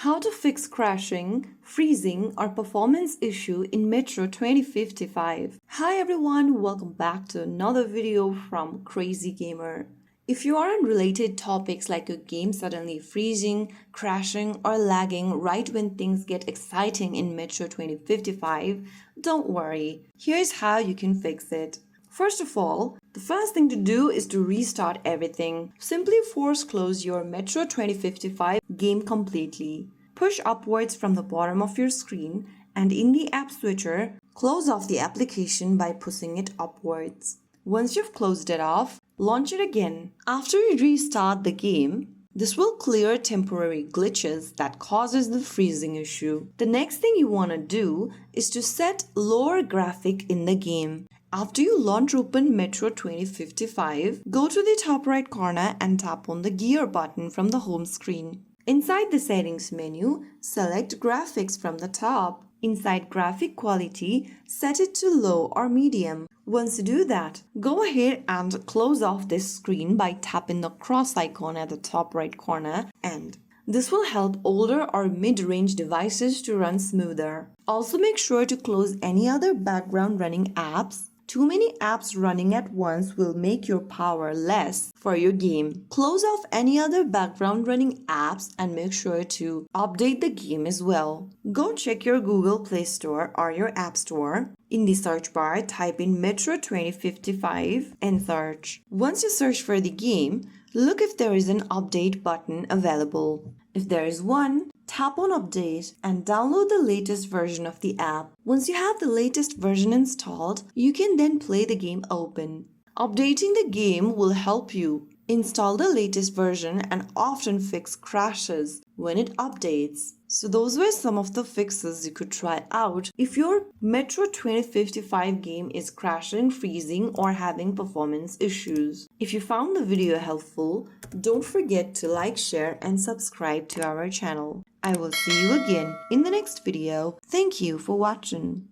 How to fix crashing, freezing, or performance issue in Metro 2055. Hi everyone, welcome back to another video from Crazy Gamer. If you are on related topics like your game suddenly freezing, crashing, or lagging right when things get exciting in Metro 2055, don't worry. Here's how you can fix it. First of all, the first thing to do is to restart everything. Simply force close your Metro 2055 game completely. Push upwards from the bottom of your screen and in the app switcher, close off the application by pushing it upwards. Once you've closed it off, launch it again. After you restart the game, this will clear temporary glitches that causes the freezing issue. The next thing you want to do is to set lower graphic in the game. After you launch open Metro 2055, go to the top right corner and tap on the gear button from the home screen. Inside the settings menu, select graphics from the top. Inside graphic quality, set it to low or medium. Once you do that, go ahead and close off this screen by tapping the cross icon at the top right corner, and this will help older or mid-range devices to run smoother. Also make sure to close any other background running apps. Too many apps running at once will make your power less for your game. Close off any other background running apps and make sure to update the game as well. Go check your Google Play Store or your App Store. In the search bar, type in Metro 2055 and search. Once you search for the game, look if there is an update button available. If there is one, tap on update and download the latest version of the app. Once you have the latest version installed, you can then play the game open. Updating the game will help you install the latest version and often fix crashes when it updates. So those were some of the fixes you could try out if your Metro 2055 game is crashing, freezing, or having performance issues. If you found the video helpful, don't forget to like, share, and subscribe to our channel. I will see you again in the next video. Thank you for watching.